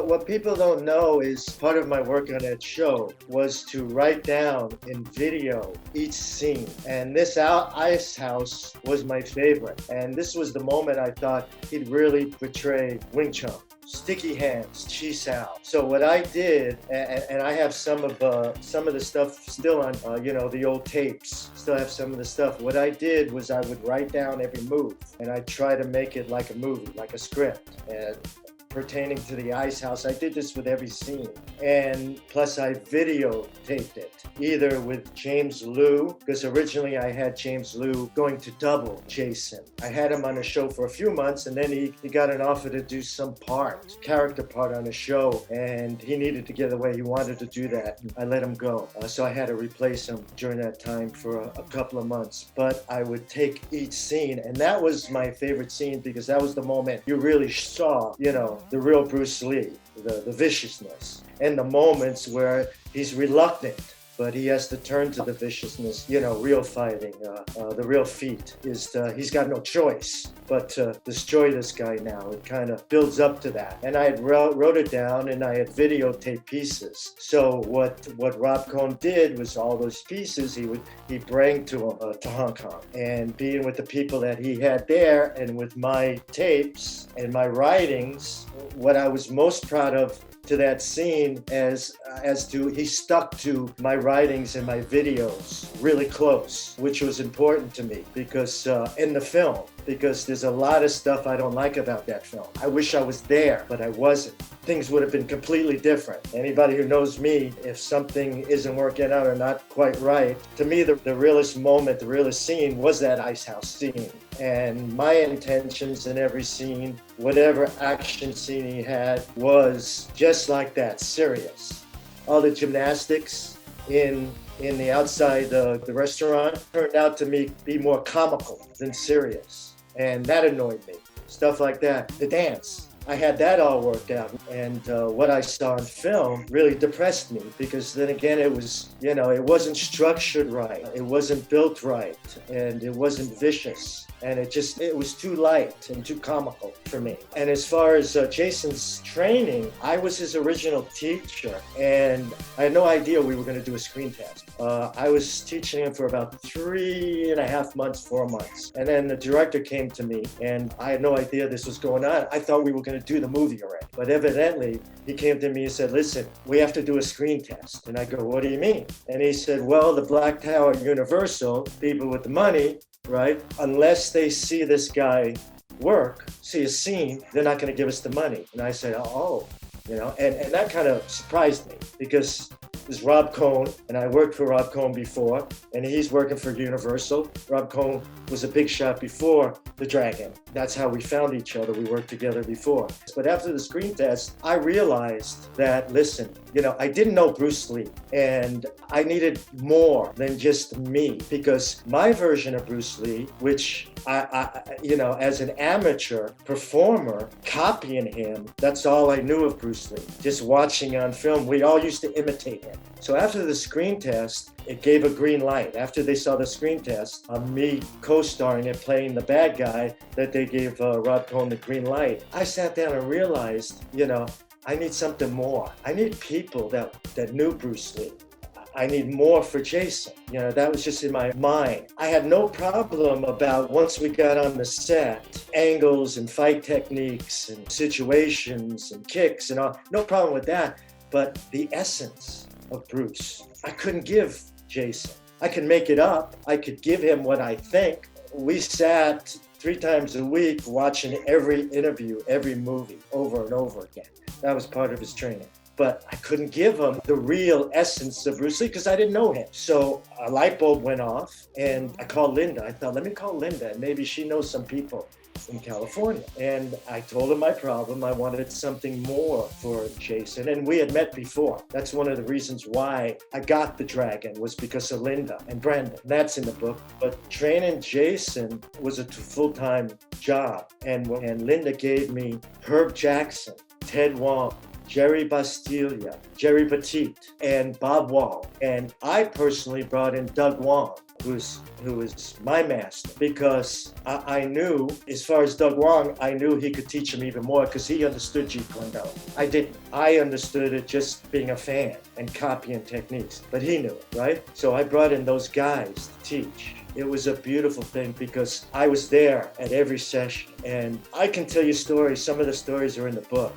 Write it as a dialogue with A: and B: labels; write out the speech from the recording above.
A: what people don't know is part of my work on that show was to write down in video each scene. And this ice house was my favorite. And this was the moment I thought he'd really portray Wing Chun. Sticky hands, Chi Sao. So what I did, and I have some of the stuff still on, the old tapes. Still have some of the stuff. What I did was I would write down every move, and I try to make it like a movie, like a script. And pertaining to the ice house, I did this with every scene. And plus I videotaped it, either with James Liu, because originally I had James Liu going to double Jason. I had him on a show for a few months, and then he got an offer to do some character part on a show, and he needed to get away. He wanted to do that. I let him go. So I had to replace him during that time for a couple of months. But I would take each scene, and that was my favorite scene because that was the moment you really saw, the real Bruce Lee, the viciousness, and the moments where he's reluctant, but he has to turn to the viciousness, real fighting. The real feat is he's got no choice but to destroy this guy now. It kind of builds up to that. And I had wrote it down, and I had videotaped pieces. So what Rob Cohn did was all those pieces he bring to Hong Kong. And being with the people that he had there, and with my tapes and my writings, what I was most proud of to that scene as to he stuck to my writings and my videos really close, which was important to me because in the film, because there's a lot of stuff I don't like about that film. I wish I was there, but I wasn't. Things would have been completely different. Anybody who knows me, if something isn't working out or not quite right, to me the realest moment, the realest scene was that ice house scene. And my intentions in every scene, whatever action scene he had, was just like that, serious. All the gymnastics in the outside the restaurant turned out to be more comical than serious. And that annoyed me. Stuff like that. The dance. I had that all worked out, and what I saw in film really depressed me because then again it was, it wasn't structured right, it wasn't built right, and it wasn't vicious, and it was too light and too comical for me. And as far as Jason's training, I was his original teacher, and I had no idea we were going to do a screen test. I was teaching him for about 3.5 months, 4 months, and then the director came to me, and I had no idea this was going on. I thought we were going to do the movie already. But evidently, he came to me and said, listen, we have to do a screen test. And I go, what do you mean? And he said, well, the Black Tower at Universal, people with the money, right, unless they see this guy work, see a scene, they're not going to give us the money. And I said, and that kind of surprised me because is Rob Cohn, and I worked for Rob Cohn before, and he's working for Universal. Rob Cohn was a big shot before The Dragon. That's how we found each other. We worked together before. But after the screen test, I realized that, listen, I didn't know Bruce Lee, and I needed more than just me, because my version of Bruce Lee, which I as an amateur performer, copying him, that's all I knew of Bruce Lee. Just watching on film, we all used to imitate him. So after the screen test, it gave a green light. After they saw the screen test, me co-starring and playing the bad guy, that they gave Rob Cohn the green light. I sat down and realized, I need something more. I need people that knew Bruce Lee. I need more for Jason. That was just in my mind. I had no problem about, once we got on the set, angles and fight techniques and situations and kicks and all. No problem with that. But the essence of Bruce, I couldn't give Jason. I could make it up. I could give him what I think. We sat 3 times a week watching every interview, every movie over and over again. That was part of his training. But I couldn't give him the real essence of Bruce Lee because I didn't know him. So a light bulb went off, and I called Linda. I thought, let me call Linda, and maybe she knows some people in California. And I told her my problem. I wanted something more for Jason, and we had met before. That's one of the reasons why I got The Dragon, was because of Linda and Brandon. That's in the book. But training Jason was a full-time job, and Linda gave me Herb Jackson, Ted Wong, Jerry Bastilla, Jerry Petit, and Bob Wall. And I personally brought in Doug Wong. who was my master, because I knew, as far as Doug Wong, I knew he could teach him even more because he understood Jeet Kune Do. I didn't. I understood it just being a fan and copying techniques, but he knew it, right? So I brought in those guys to teach. It was a beautiful thing because I was there at every session, and I can tell you stories. Some of the stories are in the book.